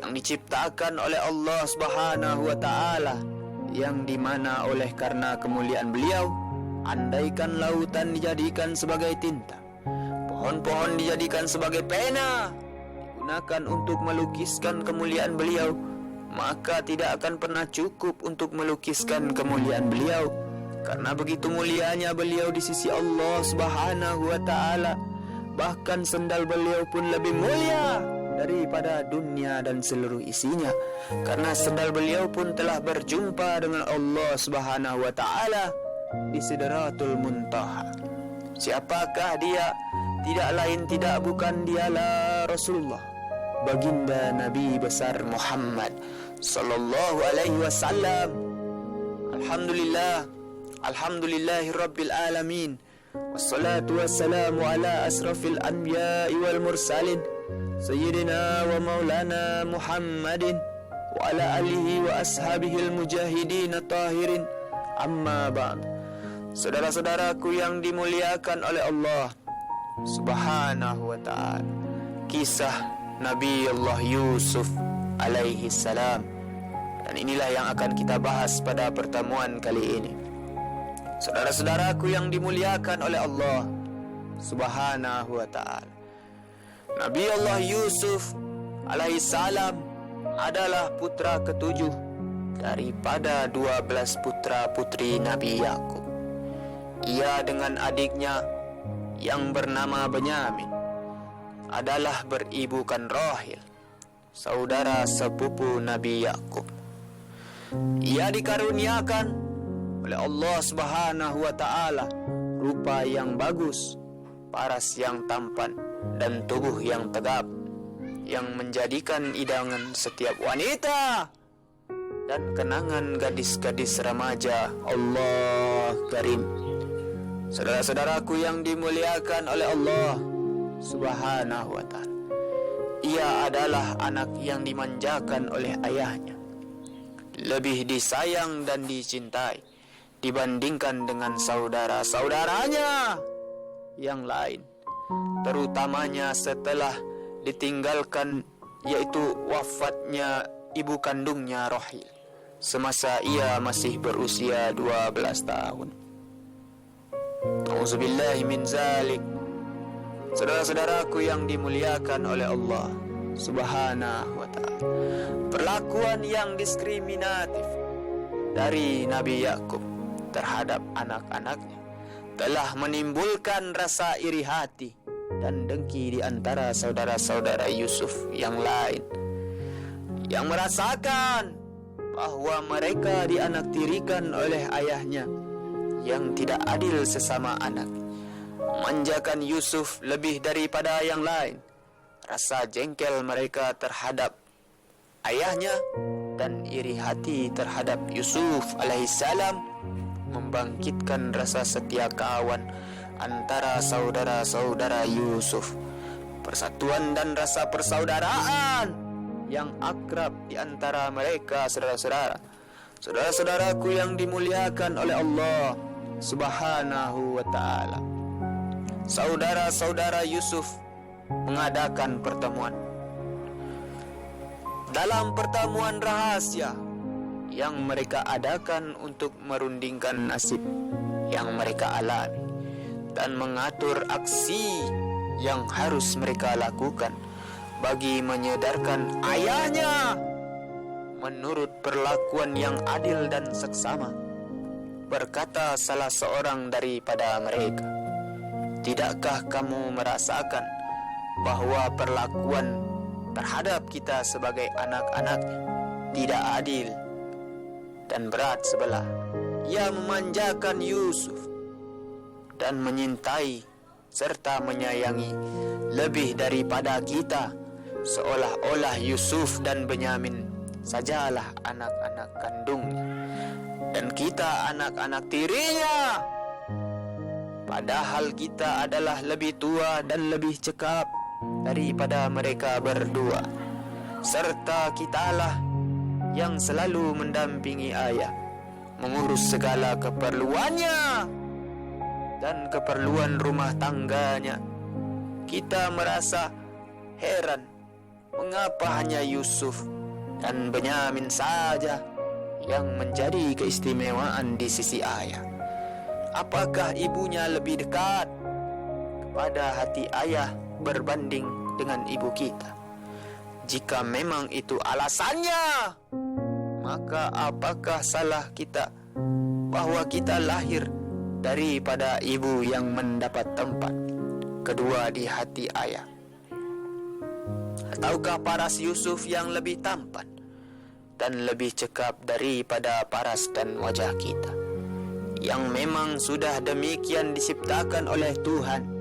yang diciptakan oleh Allah Subhanahu wa taala, yang dimana oleh karena kemuliaan beliau, andaikan lautan dijadikan sebagai tinta, pohon-pohon dijadikan sebagai pena, digunakan untuk melukiskan kemuliaan beliau, maka tidak akan pernah cukup untuk melukiskan kemuliaan beliau. Karena begitu mulianya beliau di sisi Allah Subhanahu wa taala. Bahkan sendal beliau pun lebih mulia daripada dunia dan seluruh isinya. Karena sendal beliau pun telah berjumpa dengan Allah Subhanahu wa taala di Sidratul Muntaha. Siapakah dia? Tidak lain tidak bukan dialah Rasulullah, baginda Nabi besar Muhammad sallallahu alaihi wasallam. Alhamdulillahi rabbil alamin, wassalatu wassalamu ala asrafil anbiya'i wal mursalin, sayyidina wa maulana Muhammadin wa ala alihi wa ashabihil mujahidin tahirin. Amma ba'd. Saudara-saudaraku yang dimuliakan oleh Allah Subhanahu wa ta'ala, kisah Nabi Allah Yusuf alaihi salam, dan inilah yang akan kita bahas pada pertemuan kali ini. Saudara-saudaraku yang dimuliakan oleh Allah Subhanahu wa ta'ala, Nabi Allah Yusuf alaihi salam adalah putra ketujuh daripada 12 putra-putri Nabi Yakub. Ia dengan adiknya yang bernama Benyamin adalah beribukan Rahil, saudara sepupu Nabi Yakub. Ia dikaruniakan oleh Allah Subhanahu wa ta'ala rupa yang bagus, paras yang tampan, dan tubuh yang tegap, yang menjadikan idaman setiap wanita dan kenangan gadis-gadis remaja. Allah Karim. Saudara-saudaraku yang dimuliakan oleh Allah Subhanahu wa ta'ala, ia adalah anak yang dimanjakan oleh ayahnya, lebih disayang dan dicintai dibandingkan dengan saudara-saudaranya yang lain, terutamanya setelah ditinggalkan, yaitu wafatnya ibu kandungnya Rahil semasa ia masih berusia 12 tahun. Auzubillahi min zalik. Saudara-saudaraku yang dimuliakan oleh Allah Subhanahu wa ta'ala, perlakuan yang diskriminatif dari Nabi Yakub terhadap anak-anaknya telah menimbulkan rasa iri hati dan dengki di antara saudara-saudara Yusuf yang lain, yang merasakan bahwa mereka dianaktirikan oleh ayahnya yang tidak adil sesama anak, memanjakan Yusuf lebih daripada yang lain. Rasa jengkel mereka terhadap ayahnya dan iri hati terhadap Yusuf alaihissalam membangkitkan rasa setia kawan antara saudara-saudara Yusuf, persatuan dan rasa persaudaraan yang akrab di antara mereka. Saudara-saudaraku yang dimuliakan oleh Allah Subhanahu wa ta'ala, saudara-saudara Yusuf mengadakan pertemuan. Dalam pertemuan rahasia yang mereka adakan untuk merundingkan nasib yang mereka alami dan mengatur aksi yang harus mereka lakukan bagi menyadarkan ayahnya menurut perlakuan yang adil dan seksama, berkata salah seorang daripada mereka, "Tidakkah kamu merasakan bahwa perlakuan terhadap kita sebagai anak-anaknya tidak adil dan berat sebelah? Ia memanjakan Yusuf dan menyintai serta menyayangi lebih daripada kita, seolah-olah Yusuf dan Benyamin sajalah anak-anak kandungnya dan kita anak-anak tirinya, padahal kita adalah lebih tua dan lebih cekap daripada mereka berdua, serta kitalah yang selalu mendampingi ayah, mengurus segala keperluannya dan keperluan rumah tangganya. Kita merasa heran mengapa hanya Yusuf dan Benyamin saja yang menjadi keistimewaan di sisi ayah? Apakah ibunya lebih dekat kepada hati ayah berbanding dengan ibu kita? Jika memang itu alasannya, maka apakah salah kita bahwa kita lahir daripada ibu yang mendapat tempat kedua di hati ayah? Ataukah paras Yusuf yang lebih tampan dan lebih cekap daripada paras dan wajah kita, yang memang sudah demikian diciptakan oleh Tuhan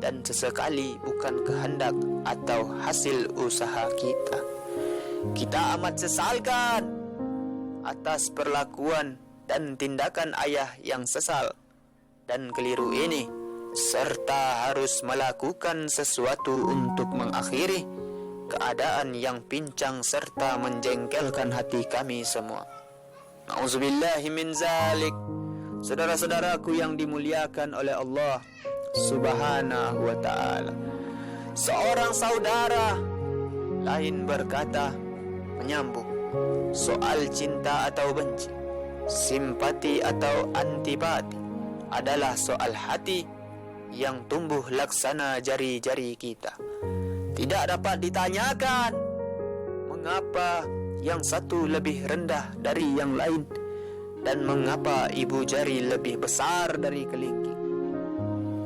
dan sesekali bukan kehendak atau hasil usaha kita? Kita amat sesalkan atas perlakuan dan tindakan ayah yang sesal dan keliru ini, serta harus melakukan sesuatu untuk mengakhiri keadaan yang pincang serta menjengkelkan hati kami semua. Na'udzubillahi min zalik. Saudara-saudaraku yang dimuliakan oleh Allah Subhanahu wa ta'ala, seorang saudara lain berkata, menyambung soal cinta atau benci, simpati atau antipati adalah soal hati yang tumbuh laksana jari-jari kita. Tidak dapat ditanyakan mengapa yang satu lebih rendah dari yang lain dan mengapa ibu jari lebih besar dari kelingking.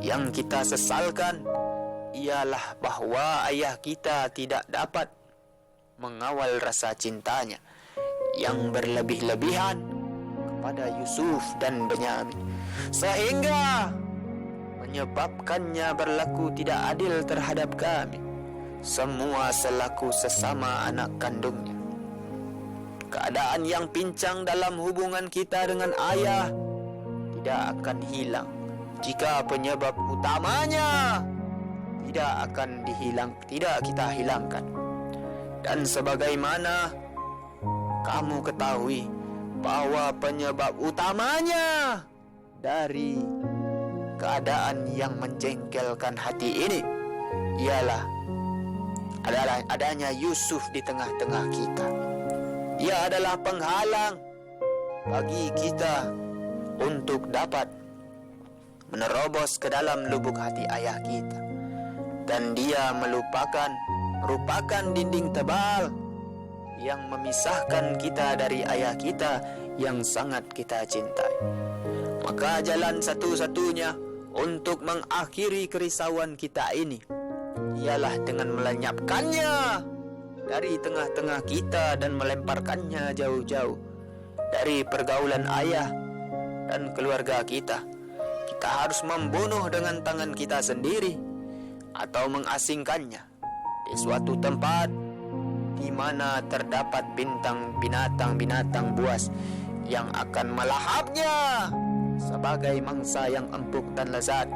Yang kita sesalkan ialah bahwa ayah kita tidak dapat mengawal rasa cintanya yang berlebih-lebihan kepada Yusuf dan Benyamin, sehingga menyebabkannya berlaku tidak adil terhadap kami semua selaku sesama anak kandungnya. Keadaan yang pincang dalam hubungan kita dengan ayah tidak akan hilang jika penyebab utamanya tidak kita hilangkan. Dan sebagaimana kamu ketahui bahwa penyebab utamanya dari keadaan yang menjengkelkan hati ini adalah adanya Yusuf di tengah-tengah kita. Ia adalah penghalang bagi kita untuk dapat menerobos ke dalam lubuk hati ayah kita, dan dia merupakan dinding tebal yang memisahkan kita dari ayah kita yang sangat kita cintai. Maka jalan satu-satunya untuk mengakhiri kerisauan kita ini ialah dengan melenyapkannya dari tengah-tengah kita dan melemparkannya jauh-jauh dari pergaulan ayah dan keluarga kita. Kita harus membunuh dengan tangan kita sendiri atau mengasingkannya di suatu tempat di mana terdapat binatang-binatang buas yang akan melahapnya sebagai mangsa yang empuk dan lezat.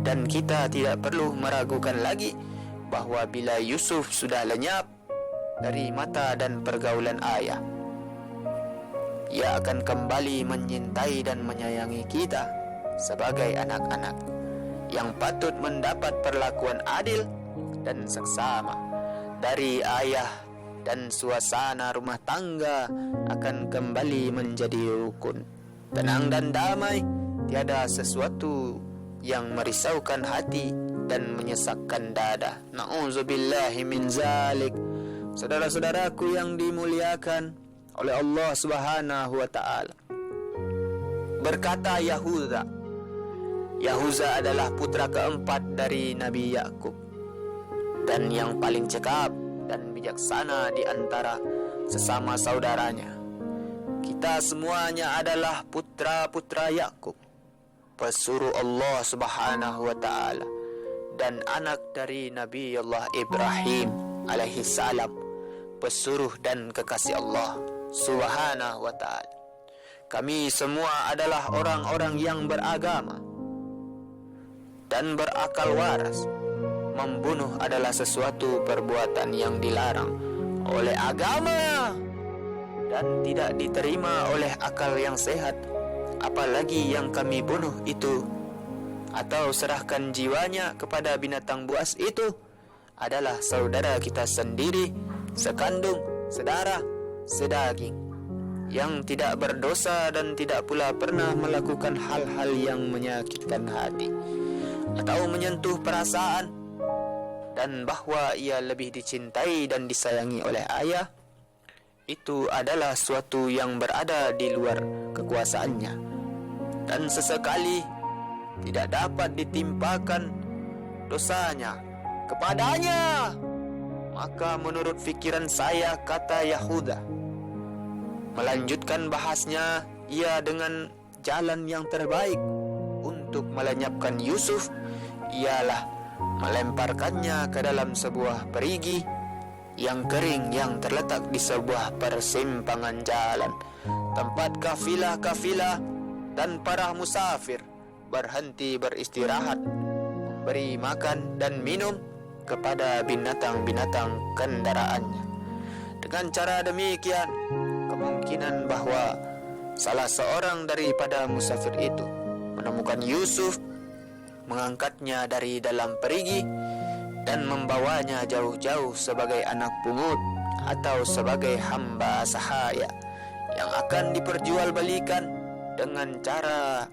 Dan kita tidak perlu meragukan lagi bahwa bila Yusuf sudah lenyap dari mata dan pergaulan ayah, ia akan kembali menyintai dan menyayangi kita sebagai anak-anak yang patut mendapat perlakuan adil dan seksama dari ayah, dan suasana rumah tangga akan kembali menjadi rukun, tenang dan damai. Tiada sesuatu yang merisaukan hati dan menyesakkan dada. Na'udzubillahi min zalik. Saudara-saudaraku yang dimuliakan oleh Allah Subhanahu wa ta'ala, berkata Yahuza adalah putra keempat dari Nabi Yakub dan yang paling cekap dan bijaksana di antara sesama saudaranya. Kita semuanya adalah putra-putra Yakub, pesuruh Allah Subhanahu wa ta'ala, dan anak dari Nabi Allah Ibrahim alaihi salam, pesuruh dan kekasih Allah Subhanahu wa ta'ala. Kami semua adalah orang-orang yang beragama dan berakal waras. Membunuh adalah sesuatu perbuatan yang dilarang oleh agama dan tidak diterima oleh akal yang sehat. Apalagi yang kami bunuh itu atau serahkan jiwanya kepada binatang buas itu adalah saudara kita sendiri, sekandung, sedarah, sedaging, yang tidak berdosa dan tidak pula pernah melakukan hal-hal yang menyakitkan hati atau menyentuh perasaan, dan bahwa ia lebih dicintai dan disayangi oleh ayah, itu adalah suatu yang berada di luar kekuasaannya dan sesekali tidak dapat ditimpakan dosanya kepadanya. Maka menurut fikiran saya, kata Yahuda, melanjutkan bahasnya, ia dengan jalan yang terbaik untuk melenyapkan Yusuf ialah melemparkannya ke dalam sebuah perigi yang kering yang terletak di sebuah persimpangan jalan, tempat kafilah-kafilah dan para musafir berhenti beristirahat, memberi makan dan minum kepada binatang-binatang kendaraannya. Dengan cara demikian, kemungkinan bahwa salah seorang daripada musafir itu menemukan Yusuf, mengangkatnya dari dalam perigi dan membawanya jauh-jauh sebagai anak pungut atau sebagai hamba sahaya yang akan diperjualbelikan dengan cara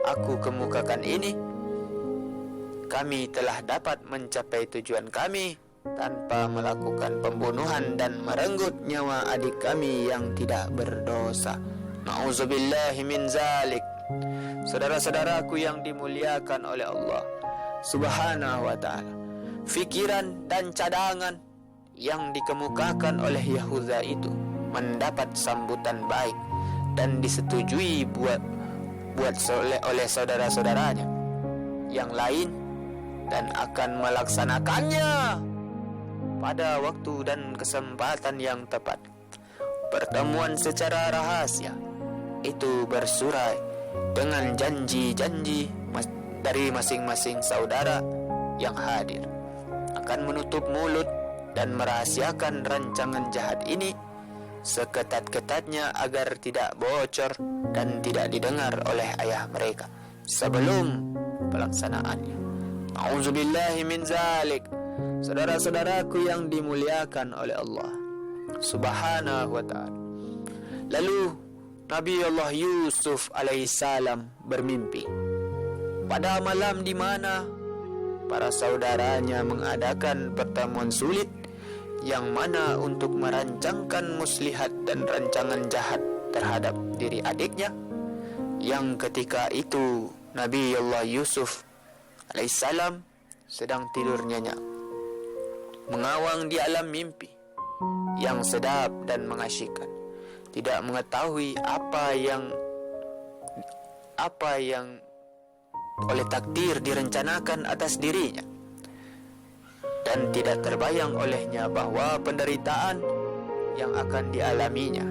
aku kemukakan ini, kami telah dapat mencapai tujuan kami tanpa melakukan pembunuhan dan merenggut nyawa adik kami yang tidak berdosa. Na'udzubillahi min zalik. Saudara-saudaraku yang dimuliakan oleh Allah Subhanahu wa ta'ala, fikiran dan cadangan yang dikemukakan oleh Yahuda itu mendapat sambutan baik dan disetujui oleh saudara-saudaranya yang lain, dan akan melaksanakannya pada waktu dan kesempatan yang tepat. Pertemuan secara rahasia itu bersurai dengan janji-janji dari masing-masing saudara yang hadir akan menutup mulut dan merahasiakan rancangan jahat ini seketat-ketatnya agar tidak bocor dan tidak didengar oleh ayah mereka sebelum pelaksanaannya. A'udzubillahi min zalik. Saudara-saudaraku yang dimuliakan oleh Allah Subhanahu wa ta'ala. Lalu Nabi Allah Yusuf alaihissalam bermimpi pada malam di mana para saudaranya mengadakan pertemuan sulit yang mana untuk merancangkan muslihat dan rancangan jahat terhadap diri adiknya, yang ketika itu Nabi Allah Yusuf alaihissalam sedang tidur nyenyak, mengawang di alam mimpi yang sedap dan mengasyikkan, tidak mengetahui apa yang oleh takdir direncanakan atas dirinya, dan tidak terbayang olehnya bahwa penderitaan yang akan dialaminya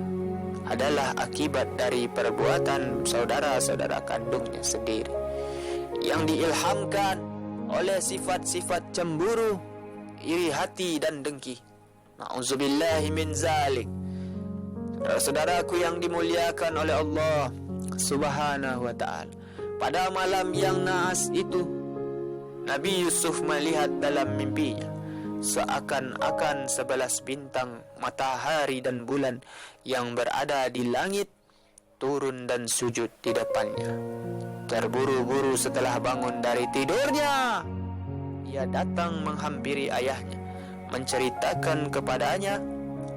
adalah akibat dari perbuatan saudara-saudara kandungnya sendiri yang diilhamkan oleh sifat-sifat cemburu, iri hati dan dengki. Na'udzubillahi min zalik. Saudaraku yang dimuliakan oleh Allah Subhanahu wa ta'ala, pada malam yang naas itu Nabi Yusuf melihat dalam mimpinya seakan-akan 11 bintang, matahari dan bulan yang berada di langit turun dan sujud di depannya. Terburu-buru setelah bangun dari tidurnya, ia datang menghampiri ayahnya, menceritakan kepadanya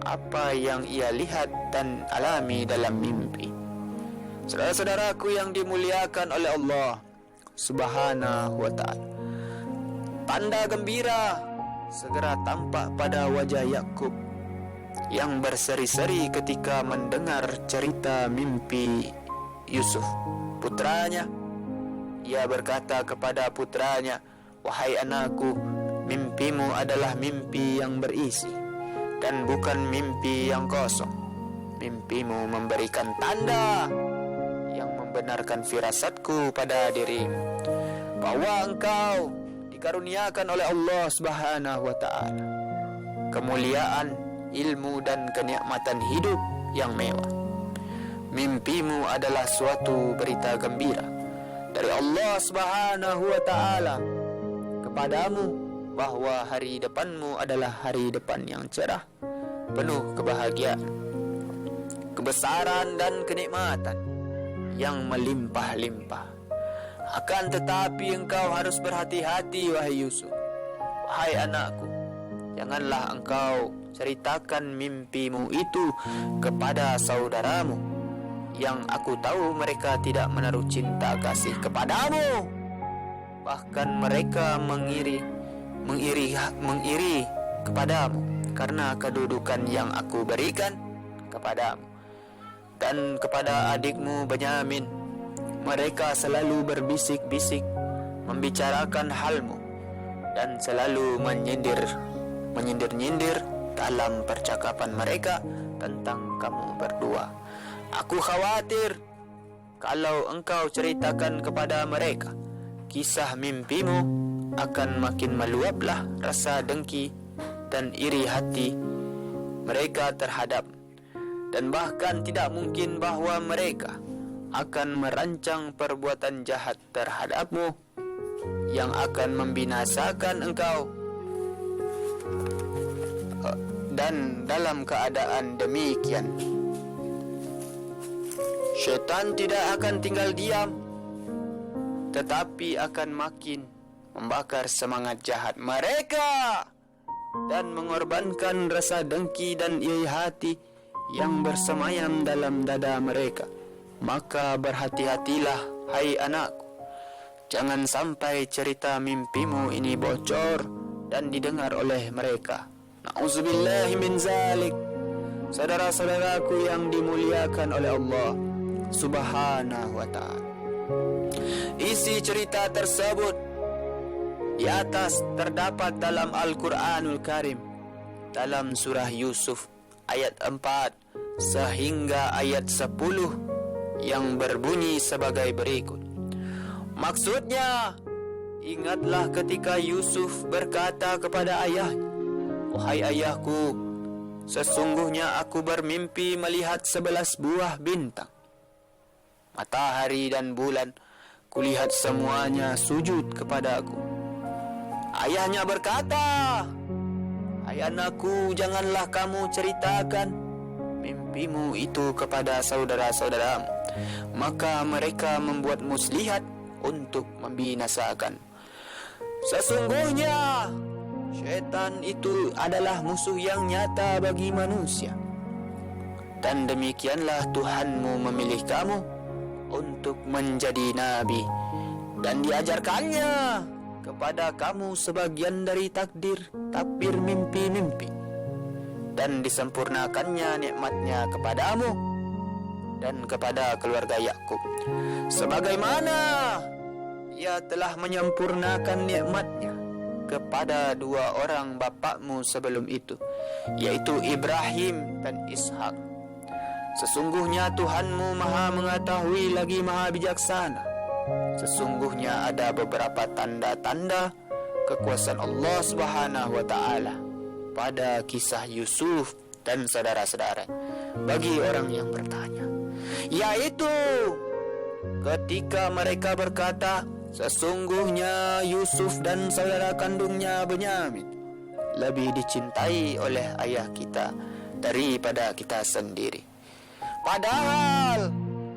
apa yang ia lihat dan alami dalam mimpi. Saudara-saudaraku yang dimuliakan oleh Allah Subhanahu wa ta'ala, tanda gembira segera tampak pada wajah Yakub yang berseri-seri ketika mendengar cerita mimpi Yusuf, putranya. Ia berkata kepada putranya, "Wahai anakku, mimpimu adalah mimpi yang berisi dan bukan mimpi yang kosong. Mimpimu memberikan tanda yang membenarkan firasatku pada dirimu, bahwa engkau dikaruniakan oleh Allah Subhanahu wa ta'ala kemuliaan, ilmu dan kenikmatan hidup yang mewah. Mimpimu adalah suatu berita gembira dari Allah Subhanahu wa ta'ala kepadamu bahwa hari depanmu adalah hari depan yang cerah, penuh kebahagiaan, kebesaran dan kenikmatan yang melimpah-limpah. Akan tetapi engkau harus berhati-hati, wahai Yusuf. Wahai anakku, janganlah engkau ceritakan mimpimu itu kepada saudaramu, yang aku tahu mereka tidak menaruh cinta kasih kepadamu. Bahkan mereka mengiri kepadamu karena kedudukan yang aku berikan kepadamu. Dan kepada adikmu Benyamin, mereka selalu berbisik-bisik membicarakan halmu dan selalu menyindir-nyindir dalam percakapan mereka tentang kamu berdua. Aku khawatir kalau engkau ceritakan kepada mereka kisah mimpimu, akan makin meluaplah rasa dengki dan iri hati mereka terhadap, dan bahkan tidak mungkin bahwa mereka akan merancang perbuatan jahat terhadapmu yang akan membinasakan engkau. Dan dalam keadaan demikian, syaitan tidak akan tinggal diam, tetapi akan makin membakar semangat jahat mereka dan mengorbankan rasa dengki dan iri hati yang bersemayam dalam dada mereka. Maka berhati-hatilah, hai anakku, jangan sampai cerita mimpimu ini bocor dan didengar oleh mereka. Na'udzubillahi min zalik. Saudara-saudaraku yang dimuliakan oleh Allah Subhanahu wa ta'ala, isi cerita tersebut di atas terdapat dalam Al-Quranul Karim, dalam surah Yusuf ayat 4 sehingga ayat 10, yang berbunyi sebagai berikut. Maksudnya, ingatlah ketika Yusuf berkata kepada ayahnya, wahai ayahku, sesungguhnya aku bermimpi melihat 11 buah bintang, matahari dan bulan, kulihat semuanya sujud kepadaku. Ayahnya berkata, hai anakku, janganlah kamu ceritakan mimpimu itu kepada saudara-saudaramu, maka mereka membuat muslihat untuk membinasakan. Sesungguhnya syaitan itu adalah musuh yang nyata bagi manusia, dan demikianlah Tuhanmu memilih kamu untuk menjadi nabi, dan diajarkannya kepada kamu sebagian dari takdir mimpi-mimpi, dan disempurnakannya nikmatnya kepadamu dan kepada keluarga Yakub, sebagaimana ia telah menyempurnakan nikmatnya kepada 2 orang bapakmu sebelum itu, yaitu Ibrahim dan Ishak. Sesungguhnya Tuhanmu maha mengetahui lagi maha bijaksana. Sesungguhnya ada beberapa tanda-tanda kekuasaan Allah Subhanahu wa ta'ala pada kisah Yusuf dan saudara-saudara bagi orang yang bertanya, yaitu ketika mereka berkata, sesungguhnya Yusuf dan saudara kandungnya Benyamin lebih dicintai oleh ayah kita daripada kita sendiri. Padahal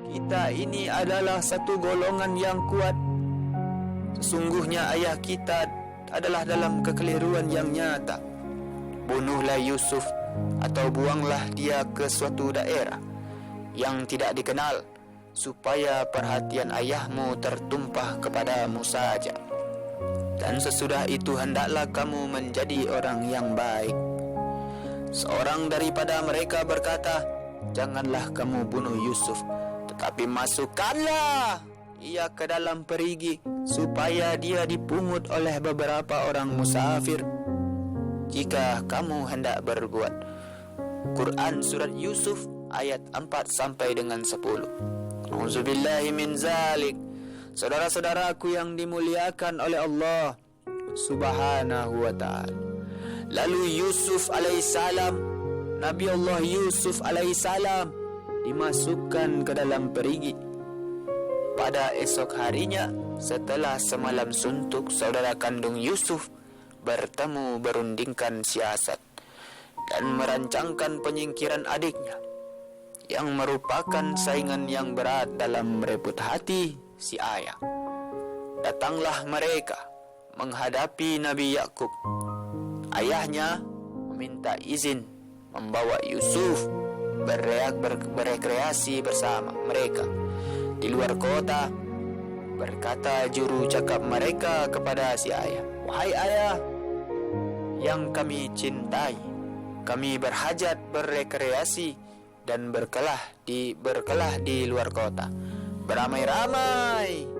kita ini adalah satu golongan yang kuat. Sesungguhnya ayah kita adalah dalam kekeliruan yang nyata. Bunuhlah Yusuf atau buanglah dia ke suatu daerah yang tidak dikenal, supaya perhatian ayahmu tertumpah kepadamu saja. Dan sesudah itu hendaklah kamu menjadi orang yang baik. Seorang daripada mereka berkata, janganlah kamu bunuh Yusuf, tetapi masukkanlah ia ke dalam perigi, supaya dia dipungut oleh beberapa orang musafir, jika kamu hendak berbuat. Quran Surat Yusuf ayat 4 sampai dengan 10. Auzubillahi min zalik. Saudara-saudaraku yang dimuliakan oleh Allah Subhanahu wa ta'ala, lalu Yusuf alaihissalam, Nabi Allah Yusuf alaihissalam, dimasukkan ke dalam perigi. Pada esok harinya, setelah semalam suntuk saudara kandung Yusuf, bertemu berundingkan siasat dan merancangkan penyingkiran adiknya yang merupakan saingan yang berat dalam merebut hati si ayah. Datanglah mereka menghadapi Nabi Yakub. Ayahnya meminta izin membawa Yusuf berekreasi bersama mereka di luar kota. Berkata juru cakap mereka kepada si ayah, "Wahai ayah yang kami cintai, kami berhajat berekreasi dan berkelah di luar kota beramai-ramai,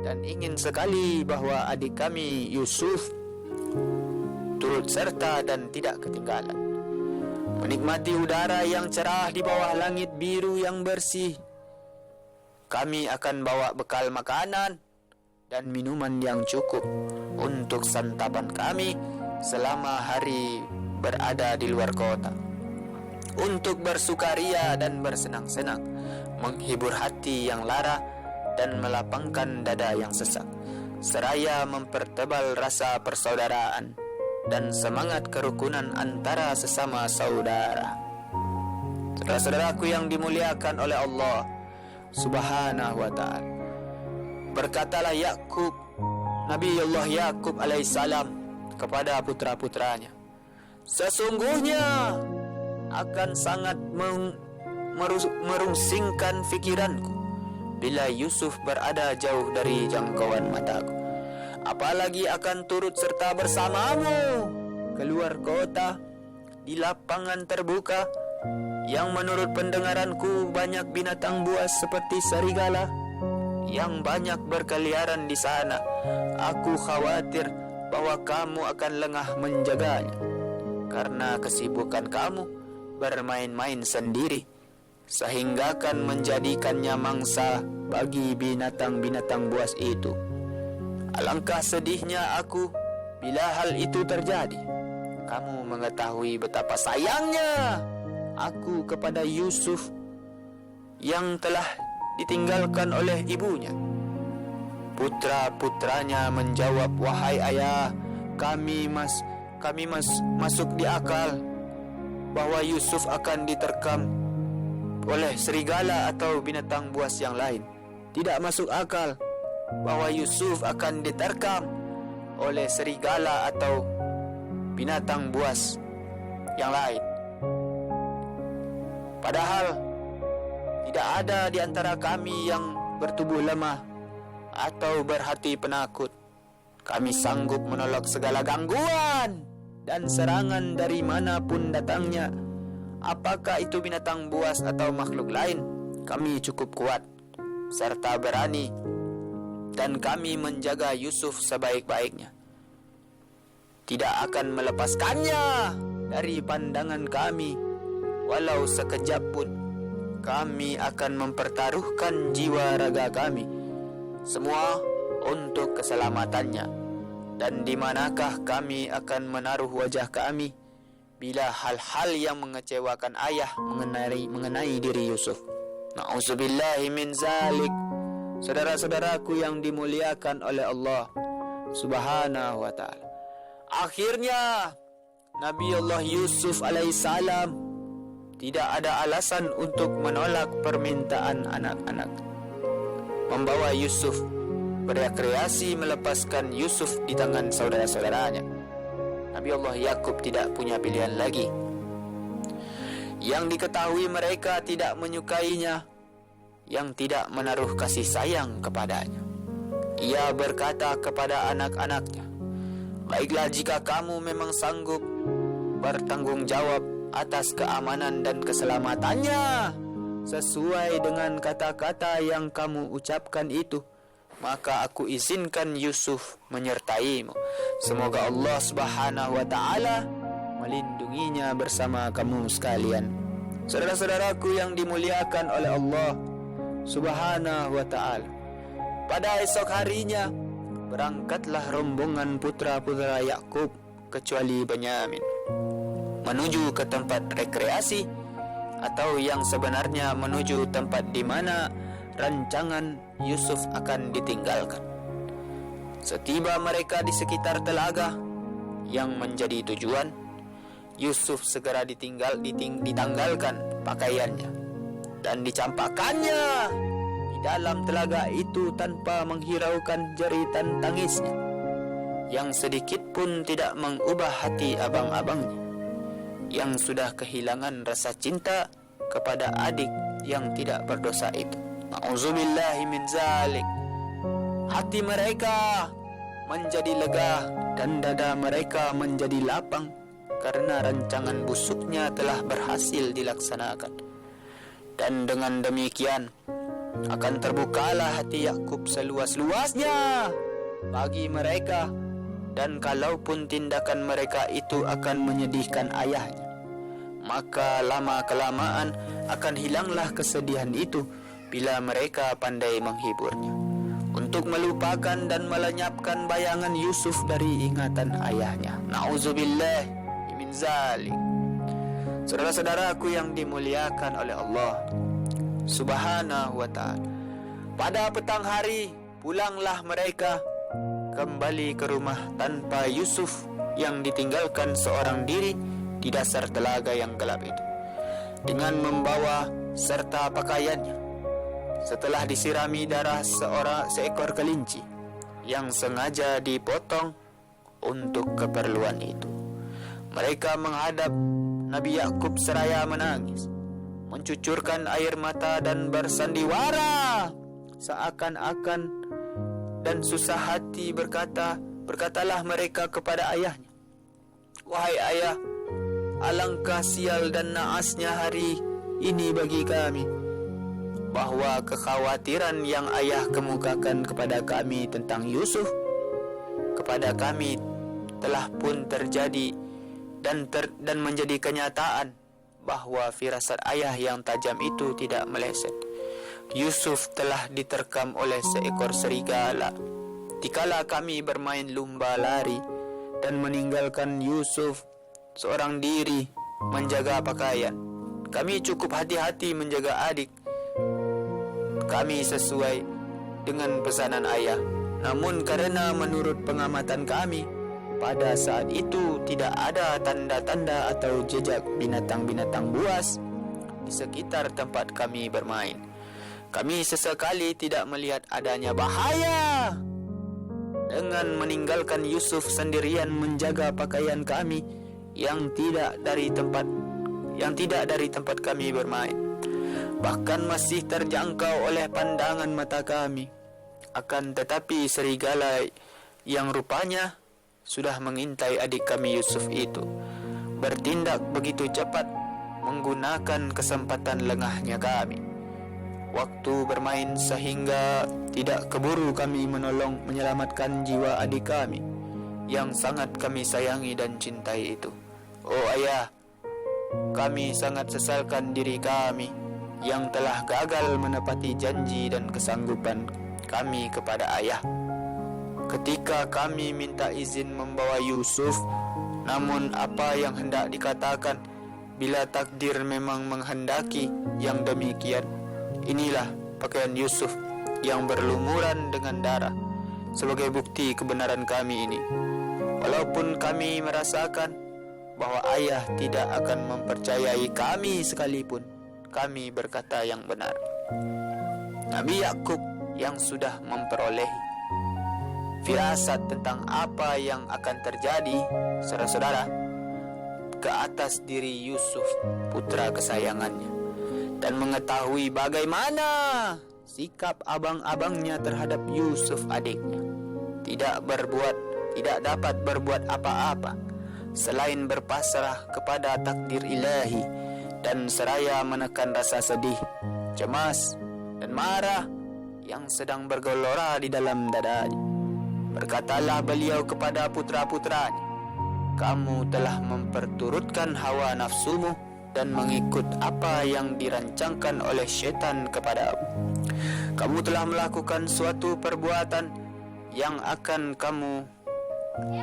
dan ingin sekali bahwa adik kami Yusuf turut serta dan tidak ketinggalan, menikmati udara yang cerah di bawah langit biru yang bersih. Kami akan bawa bekal makanan dan minuman yang cukup untuk santapan kami selama hari berada di luar kota, untuk bersukaria dan bersenang-senang, menghibur hati yang lara dan melapangkan dada yang sesak, seraya mempertebal rasa persaudaraan dan semangat kerukunan antara sesama saudara." Saudara-saudaraku yang dimuliakan oleh Allah Subhanahu wa ta'ala, berkatalah Yakub, Nabi Allah Yakub alaihissalam kepada putra-putranya, "Sesungguhnya akan sangat merungsingkan fikiranku bila Yusuf berada jauh dari jangkauan mataku, apalagi akan turut serta bersamamu keluar kota di lapangan terbuka yang menurut pendengaranku banyak binatang buas seperti serigala yang banyak berkeliaran di sana. Aku khawatir bahwa kamu akan lengah menjaganya karena kesibukan kamu bermain-main sendiri, sehingga akan menjadikannya mangsa bagi binatang-binatang buas itu. Alangkah sedihnya aku bila hal itu terjadi. Kamu mengetahui betapa sayangnya aku kepada Yusuf yang telah ditinggalkan oleh ibunya." Putra-putranya menjawab, "Wahai ayah, kami masuk di akal bahwa Yusuf akan diterkam oleh serigala atau binatang buas yang lain. Tidak masuk akal bahwa Yusuf akan diterkam oleh serigala atau binatang buas yang lain. Padahal tidak ada di antara kami yang bertubuh lemah atau berhati penakut. Kami sanggup menolak segala gangguan dan serangan dari manapun datangnya. Apakah itu binatang buas atau makhluk lain, kami cukup kuat serta berani, dan kami menjaga Yusuf sebaik-baiknya. Tidak akan melepaskannya dari pandangan kami, walau sekejap pun. Kami akan mempertaruhkan jiwa raga kami semua untuk keselamatannya. Dan di manakah kami akan menaruh wajah kami bila hal-hal yang mengecewakan ayah mengenai diri Yusuf? Na'udzubillahi min zalik." Saudara-saudaraku yang dimuliakan oleh Allah Subhanahu wa ta'ala, akhirnya Nabi Allah Yusuf alaihissalam tidak ada alasan untuk menolak permintaan anak-anak, membawa Yusuf berekreasi, melepaskan Yusuf di tangan saudara-saudaranya. Nabi Allah Yakub tidak punya pilihan lagi. Yang diketahui mereka tidak menyukainya, yang tidak menaruh kasih sayang kepadanya. Ia berkata kepada anak-anaknya, "Baiklah, jika kamu memang sanggup bertanggung jawab atas keamanan dan keselamatannya sesuai dengan kata-kata yang kamu ucapkan itu, maka aku izinkan Yusuf menyertaimu. Semoga Allah Subhanahu wa ta'ala melindunginya bersama kamu sekalian." Saudara-saudaraku yang dimuliakan oleh Allah Subhanahu wa ta'ala, pada esok harinya berangkatlah rombongan putra-putra Yakub kecuali Benyamin menuju ke tempat rekreasi, atau yang sebenarnya menuju tempat di mana rancangan Yusuf akan ditinggalkan. Setiba mereka di sekitar telaga, yang menjadi tujuan, Yusuf segera ditanggalkan pakaiannya dan dicampakkannya di dalam telaga itu tanpa menghiraukan jeritan tangisnya, yang sedikit pun tidak mengubah hati abang-abangnya yang sudah kehilangan rasa cinta kepada adik yang tidak berdosa itu. Na'udzubillahi min zalik. Hati mereka menjadi lega dan dada mereka menjadi lapang karena rancangan busuknya telah berhasil dilaksanakan. Dan dengan demikian akan terbukalah hati Yakub seluas-luasnya bagi mereka, dan kalaupun tindakan mereka itu akan menyedihkan ayahnya, maka lama-kelamaan akan hilanglah kesedihan itu bila mereka pandai menghiburnya untuk melupakan dan melenyapkan bayangan Yusuf dari ingatan ayahnya. Na'udzubillah min zalik. Saudara-saudaraku yang dimuliakan oleh Allah Subhanahu wa ta'ala, pada petang hari pulanglah mereka kembali ke rumah tanpa Yusuf yang ditinggalkan seorang diri di dasar telaga yang gelap itu, dengan membawa serta pakaiannya setelah disirami darah seekor kelinci yang sengaja dipotong untuk keperluan itu. Mereka menghadap Nabi Yakub seraya menangis, mencucurkan air mata dan bersandiwara seakan-akan, dan susah hati berkatalah mereka kepada ayahnya, "Wahai ayah, alangkah sial dan naasnya hari ini bagi kami, bahwa kekhawatiran yang ayah kemukakan kepada kami tentang Yusuf kepada kami telah pun terjadi dan menjadi kenyataan, bahwa firasat ayah yang tajam itu tidak meleset. Yusuf telah diterkam oleh seekor serigala dikala kami bermain lumba lari, dan meninggalkan Yusuf seorang diri menjaga pakaian. Kami cukup hati-hati menjaga adik kami sesuai dengan pesanan ayah. Namun karena menurut pengamatan kami, pada saat itu tidak ada tanda-tanda atau jejak binatang-binatang buas di sekitar tempat kami bermain. Kami sesekali tidak melihat adanya bahaya dengan meninggalkan Yusuf sendirian menjaga pakaian kami yang tidak dari tempat kami bermain. Bahkan masih terjangkau oleh pandangan mata kami. Akan tetapi serigala yang rupanya sudah mengintai adik kami Yusuf itu bertindak begitu cepat menggunakan kesempatan lengahnya kami waktu bermain, sehingga tidak keburu kami menyelamatkan jiwa adik kami yang sangat kami sayangi dan cintai itu. Oh ayah, kami sangat sesalkan diri kami yang telah gagal menepati janji dan kesanggupan kami kepada ayah ketika kami minta izin membawa Yusuf. Namun apa yang hendak dikatakan bila takdir memang menghendaki yang demikian? Inilah pakaian Yusuf yang berlumuran dengan darah sebagai bukti kebenaran kami ini. Walaupun kami merasakan bahwa ayah tidak akan mempercayai kami sekalipun, kami berkata yang benar. Nabi Yakub yang sudah memperolehi firasat tentang apa yang akan terjadi, saudara-saudara, ke atas diri Yusuf putra kesayangannya, dan mengetahui bagaimana sikap abang-abangnya terhadap Yusuf adiknya, tidak dapat berbuat apa-apa selain berpasrah kepada takdir ilahi dan seraya menekan rasa sedih, cemas, dan marah yang sedang bergelora di dalam dadanya. Berkatalah beliau kepada putra-putranya, "Kamu telah memperturutkan hawa nafsumu dan mengikut apa yang dirancangkan oleh syaitan kepadamu. Kamu telah melakukan suatu perbuatan yang kamu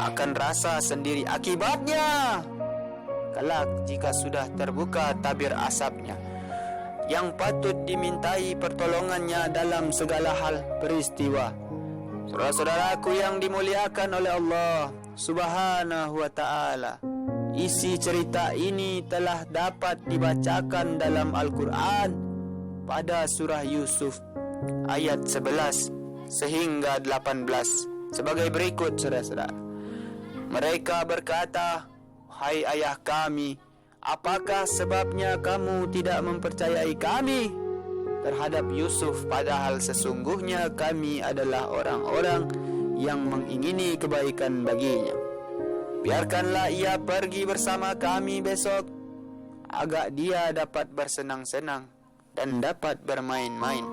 akan rasa sendiri akibatnya kelak jika sudah terbuka tabir asapnya, yang patut dimintai pertolongannya dalam segala hal peristiwa, Saudara-saudaraku yang dimuliakan oleh Allah Subhanahu wa ta'ala, isi cerita ini telah dapat dibacakan dalam Al-Quran pada surah Yusuf ayat 11 sehingga 18 sebagai berikut, saudara-saudara. Mereka berkata, "Hai ayah kami, apakah sebabnya kamu tidak mempercayai kami terhadap Yusuf, padahal sesungguhnya kami adalah orang-orang yang mengingini kebaikan baginya. Biarkanlah ia pergi bersama kami besok, agar dia dapat bersenang-senang dan dapat bermain-main.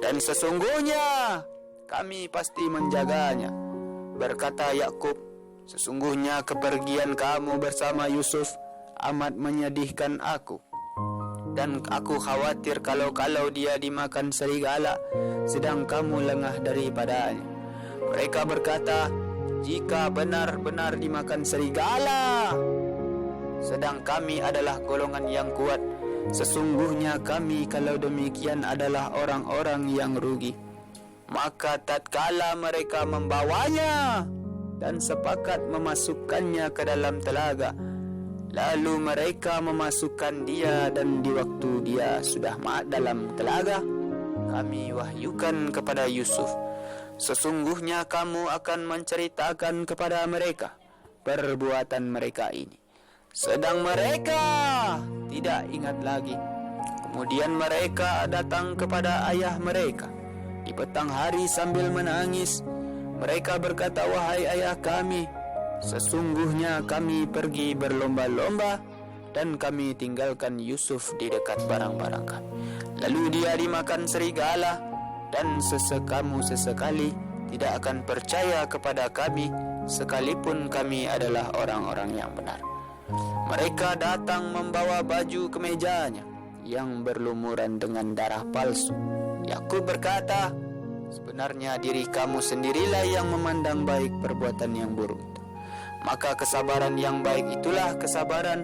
Dan sesungguhnya kami pasti menjaganya." Berkata Yakub, "Sesungguhnya kepergian kamu bersama Yusuf amat menyedihkan aku. Dan aku khawatir kalau dia dimakan serigala, sedang kamu lengah daripadanya." Mereka berkata, "Jika benar-benar dimakan serigala, sedang kami adalah golongan yang kuat, sesungguhnya kami kalau demikian adalah orang-orang yang rugi." Maka tatkala mereka membawanya dan sepakat memasukkannya ke dalam telaga, lalu mereka memasukkan dia, dan di waktu dia sudah dalam telaga, kami wahyukan kepada Yusuf, "Sesungguhnya kamu akan menceritakan kepada mereka perbuatan mereka ini." Sedang mereka tidak ingat lagi. Kemudian mereka datang kepada ayah mereka di petang hari sambil menangis. Mereka berkata, "Wahai ayah kami, sesungguhnya kami pergi berlomba-lomba dan kami tinggalkan Yusuf di dekat barang-barang kami. Lalu dia dimakan serigala, dan kamu sesekali tidak akan percaya kepada kami sekalipun kami adalah orang-orang yang benar." Mereka datang membawa baju kemejanya yang berlumuran dengan darah palsu. Yakub berkata, "Sebenarnya diri kamu sendirilah yang memandang baik perbuatan yang buruk itu. Maka kesabaran yang baik itulah kesabaran,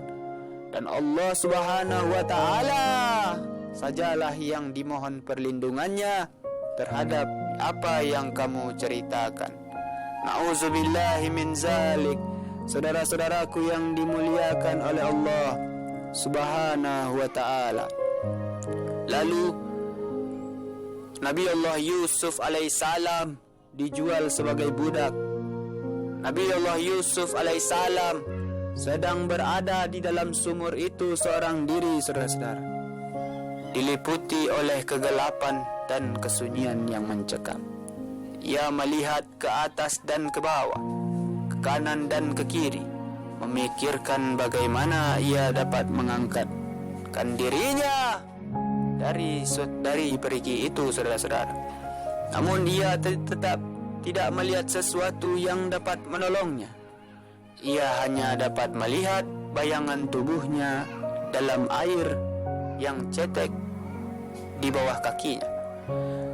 dan Allah Subhanahu wa ta'ala sajalah yang dimohon perlindungannya terhadap apa yang kamu ceritakan." Na'udzubillahi min zalik. Saudara-saudaraku yang dimuliakan oleh Allah Subhanahu wa ta'ala, lalu Nabi Allah Yusuf alaihissalam dijual sebagai budak. Nabi Allah Yusuf alaihissalam sedang berada di dalam sumur itu seorang diri, saudara-saudara, diliputi oleh kegelapan dan kesunyian yang mencekam. Ia melihat ke atas dan ke bawah, ke kanan dan ke kiri, memikirkan bagaimana ia dapat mengangkatkan dirinya dari perigi itu, saudara-saudara. Namun ia tetap tidak melihat sesuatu yang dapat menolongnya. Ia hanya dapat melihat bayangan tubuhnya dalam air yang cetek di bawah kakinya.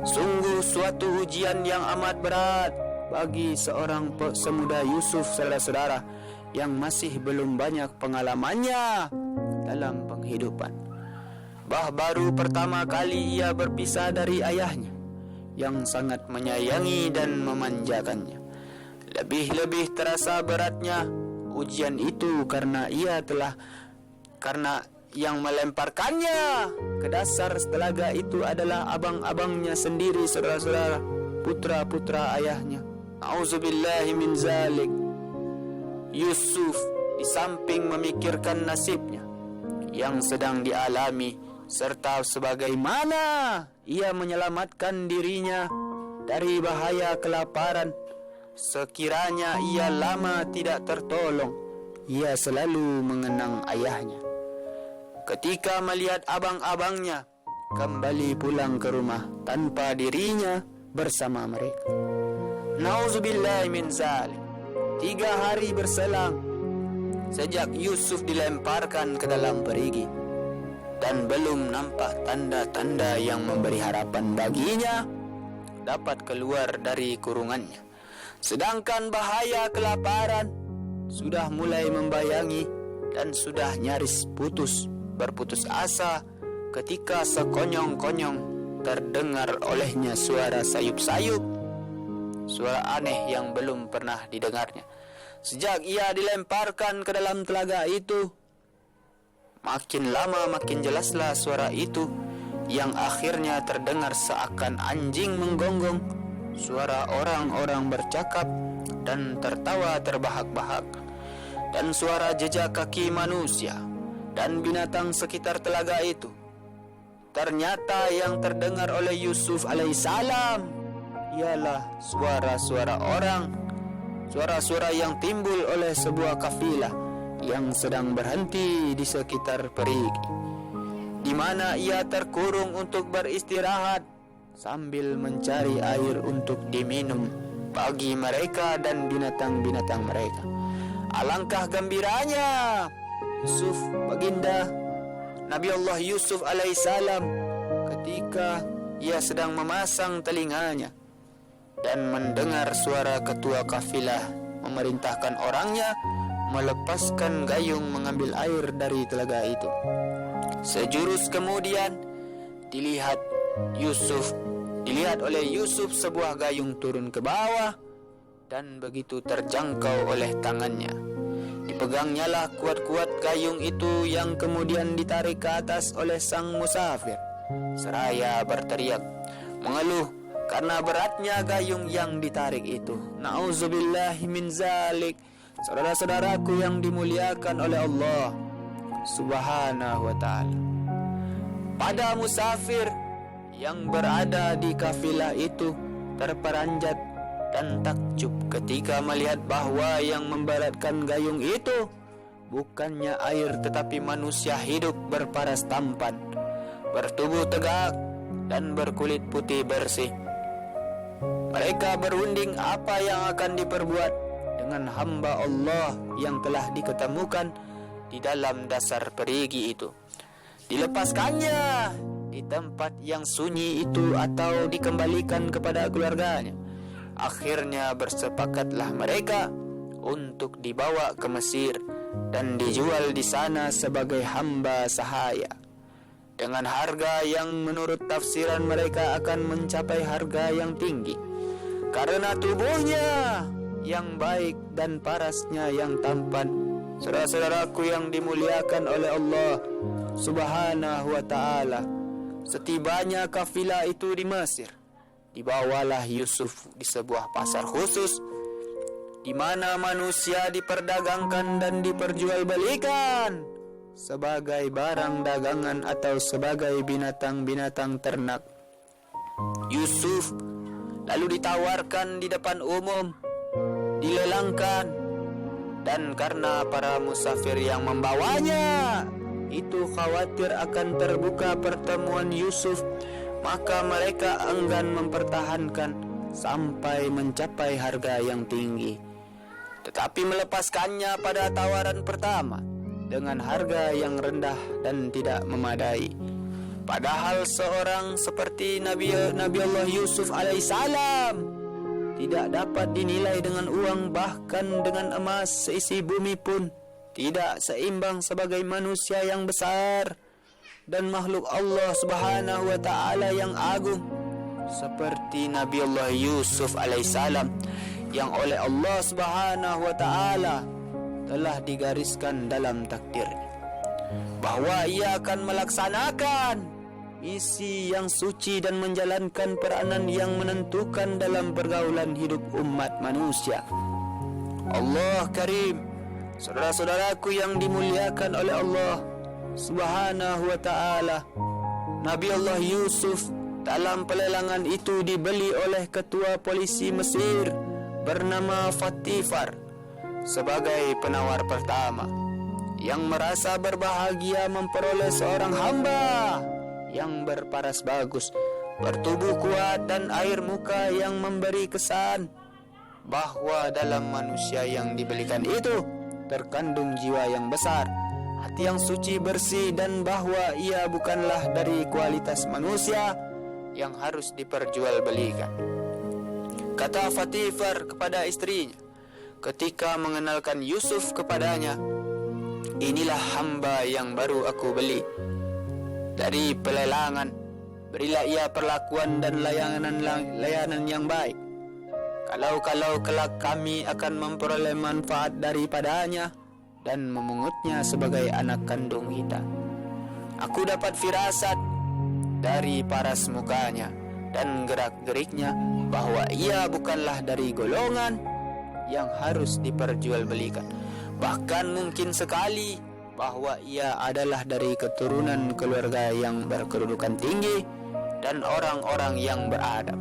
Sungguh suatu ujian yang amat berat bagi seorang semuda Yusuf, saudara-saudara, yang masih belum banyak pengalamannya dalam penghidupan. Baru pertama kali ia berpisah dari ayahnya yang sangat menyayangi dan memanjakannya. Lebih-lebih terasa beratnya ujian itu karena yang melemparkannya ke dasar telaga itu adalah abang-abangnya sendiri, saudara-saudara, putra-putra ayahnya. Auzubillahi min zalik. Yusuf di samping memikirkan nasibnya yang sedang dialami, serta sebagaimana ia menyelamatkan dirinya dari bahaya kelaparan, sekiranya ia lama tidak tertolong, ia selalu mengenang ayahnya. Ketika melihat abang-abangnya kembali pulang ke rumah tanpa dirinya bersama mereka. Nauzubillahi min zalik. 3 hari berselang sejak Yusuf dilemparkan ke dalam perigi, dan belum nampak tanda-tanda yang memberi harapan baginya dapat keluar dari kurungannya. Sedangkan bahaya kelaparan sudah mulai membayangi dan sudah nyaris berputus asa ketika sekonyong-konyong terdengar olehnya suara sayup-sayup suara aneh yang belum pernah didengarnya. Sejak ia dilemparkan ke dalam telaga itu, makin lama makin jelaslah suara itu, yang akhirnya terdengar seakan anjing menggonggong, suara orang-orang bercakap dan tertawa terbahak-bahak, dan suara jejak kaki manusia dan binatang sekitar telaga itu. Ternyata yang terdengar oleh Yusuf alaihissalam ialah suara-suara orang, suara-suara yang timbul oleh sebuah kafilah yang sedang berhenti di sekitar perigi, di mana ia terkurung untuk beristirahat sambil mencari air untuk diminum bagi mereka dan binatang-binatang mereka. Alangkah gembiranya Yusuf, baginda Nabi Allah Yusuf alaihissalam, ketika ia sedang memasang telinganya dan mendengar suara ketua kafilah memerintahkan orangnya melepaskan gayung mengambil air dari telaga itu. Sejurus kemudian dilihat oleh Yusuf sebuah gayung turun ke bawah dan begitu terjangkau oleh tangannya. Dipegangnyalah kuat-kuat gayung itu yang kemudian ditarik ke atas oleh sang musafir, seraya berteriak mengeluh karena beratnya gayung yang ditarik itu. Nauzubillahi min zalik. Saudara-saudaraku yang dimuliakan oleh Allah Subhanahu wa ta'ala, pada musafir yang berada di kafilah itu terperanjat dan takjub ketika melihat bahwa yang memberatkan gayung itu bukannya air tetapi manusia hidup berparas tampan, bertubuh tegak dan berkulit putih bersih. Mereka berunding apa yang akan diperbuat dengan hamba Allah yang telah diketemukan di dalam dasar perigi itu. Dilepaskannya di tempat yang sunyi itu atau dikembalikan kepada keluarganya. Akhirnya bersepakatlah mereka untuk dibawa ke Mesir dan dijual di sana sebagai hamba sahaya dengan harga yang menurut tafsiran mereka akan mencapai harga yang tinggi karena tubuhnya yang baik dan parasnya yang tampan. Saudara-saudaraku yang dimuliakan oleh Allah Subhanahu wa ta'ala, setibanya kafilah itu di Mesir, dibawalah Yusuf di sebuah pasar khusus di mana manusia diperdagangkan dan diperjualbelikan sebagai barang dagangan atau sebagai binatang-binatang ternak. Yusuf lalu ditawarkan di depan umum, dilelangkan, dan karena para musafir yang membawanya itu khawatir akan terbuka pertemuan Yusuf, maka mereka enggan mempertahankan sampai mencapai harga yang tinggi, tetapi melepaskannya pada tawaran pertama dengan harga yang rendah dan tidak memadai. Padahal seorang seperti Nabi Allah Yusuf alaihissalam tidak dapat dinilai dengan uang, bahkan dengan emas seisi bumi pun tidak seimbang sebagai manusia yang besar dan makhluk Allah Subhanahu wa ta'ala yang agung seperti Nabi Allah Yusuf alaihissalam, yang oleh Allah Subhanahu wa ta'ala telah digariskan dalam takdirnya bahwa ia akan melaksanakan misi yang suci dan menjalankan peranan yang menentukan dalam pergaulan hidup umat manusia. Allah Karim, saudara-saudaraku yang dimuliakan oleh Allah Subhanahu wa ta'ala, Nabi Allah Yusuf dalam pelelangan itu dibeli oleh ketua polisi Mesir bernama Fatifar sebagai penawar pertama, yang merasa berbahagia memperoleh seorang hamba yang berparas bagus, bertubuh kuat, dan air muka yang memberi kesan bahwa dalam manusia yang dibelikan itu terkandung jiwa yang besar, hati yang suci bersih, dan bahwa ia bukanlah dari kualitas manusia yang harus diperjualbelikan. Kata Fatifar kepada istrinya ketika mengenalkan Yusuf kepadanya, "Inilah hamba yang baru aku beli dari pelelangan. Berilah ia perlakuan dan layanan yang baik, kalau kelak kami akan memperoleh manfaat daripadanya dan memungutnya sebagai anak kandung kita. Aku dapat firasat dari paras mukanya dan gerak-geriknya bahwa ia bukanlah dari golongan yang harus diperjualbelikan. Bahkan mungkin sekali bahwa ia adalah dari keturunan keluarga yang berkedudukan tinggi dan orang-orang yang beradab.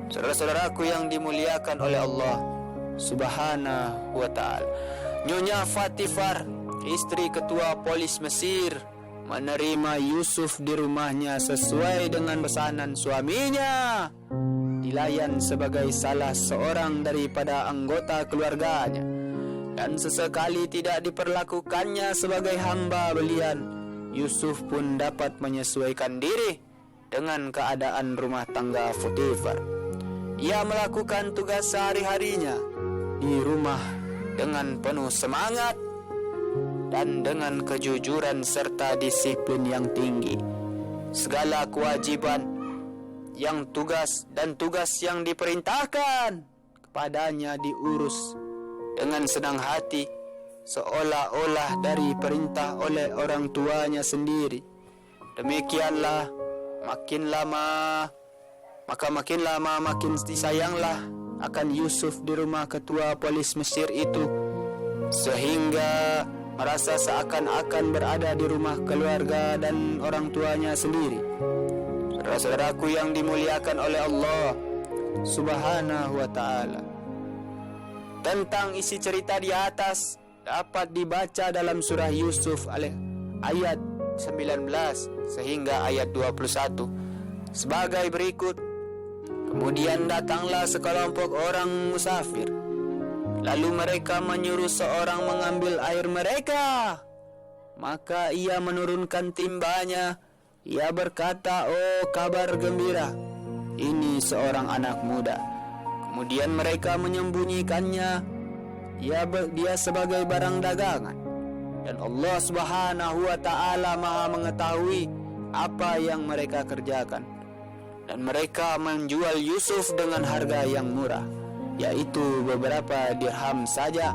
Saudara-saudaraku yang dimuliakan oleh Allah Subhanahu wa ta'ala, Nyonya Fatifar, istri ketua polis Mesir, menerima Yusuf di rumahnya sesuai dengan pesanan suaminya. Dilayan sebagai salah seorang daripada anggota keluarganya dan sesekali tidak diperlakukannya sebagai hamba belian. Yusuf pun dapat menyesuaikan diri dengan keadaan rumah tangga Potifar. Ia melakukan tugas sehari-harinya di rumah dengan penuh semangat dan dengan kejujuran serta disiplin yang tinggi. Segala kewajiban yang tugas yang diperintahkan kepadanya diurus dengan senang hati, seolah-olah dari perintah oleh orang tuanya sendiri. Demikianlah makin lama makin disayanglah akan Yusuf di rumah ketua polis Mesir itu, sehingga merasa seakan-akan berada di rumah keluarga dan orang tuanya sendiri. Saudara-saudaraku yang dimuliakan oleh Allah Subhanahu wa ta'ala, tentang isi cerita di atas dapat dibaca dalam surah Yusuf ayat 19 sehingga ayat 21 sebagai berikut. Kemudian datanglah sekelompok orang musafir, lalu mereka menyuruh seorang mengambil air mereka. Maka ia menurunkan timbanya. Ia berkata, "Oh, kabar gembira, ini seorang anak muda." Kemudian mereka menyembunyikannya, dia sebagai barang dagangan. Dan Allah Subhanahu wa ta'ala Maha mengetahui apa yang mereka kerjakan. Dan mereka menjual Yusuf dengan harga yang murah, yaitu beberapa dirham saja.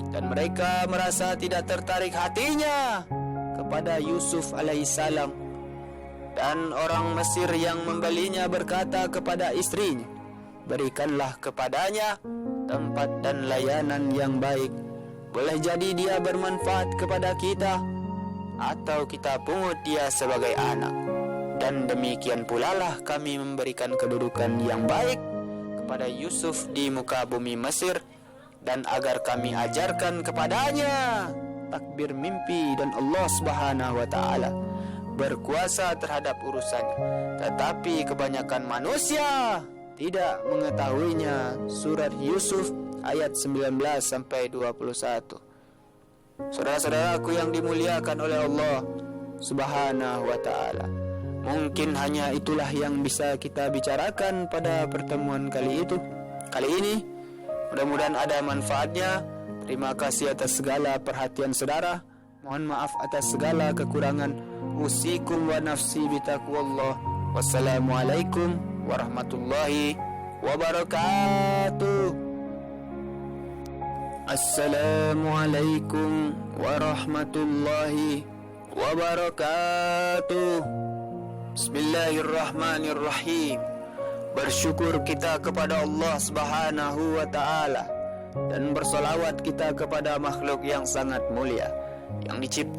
Dan mereka merasa tidak tertarik hatinya kepada Yusuf alaihissalam. Dan orang Mesir yang membelinya berkata kepada istrinya, "Berikanlah kepadanya tempat dan layanan yang baik. Boleh jadi dia bermanfaat kepada kita, atau kita pungut dia sebagai anak. Dan demikian pula lah kami memberikan kedudukan yang baik kepada Yusuf di muka bumi Mesir, dan agar kami ajarkan kepadanya takbir mimpi, dan Allah Subhanahu wa ta'ala berkuasa terhadap urusannya. Tetapi kebanyakan manusia tidak mengetahuinya." Surat Yusuf ayat 19 sampai 21. Saudara-saudaraku yang dimuliakan oleh Allah Subhanahu wa ta'ala, mungkin hanya itulah yang bisa kita bicarakan pada pertemuan kali ini. Mudah-mudahan ada manfaatnya. Terima kasih atas segala perhatian saudara. Mohon maaf atas segala kekurangan. Usikum wa nafsi bitaqwallah. Wassalamualaikum warahmatullahi wabarakatuh. Assalamualaikum warahmatullahi wabarakatuh. Bismillahirrahmanirrahim. Bersyukur kita kepada Allah Subhanahu wa ta'ala, dan bersolawat kita kepada makhluk yang sangat mulia yang dicipta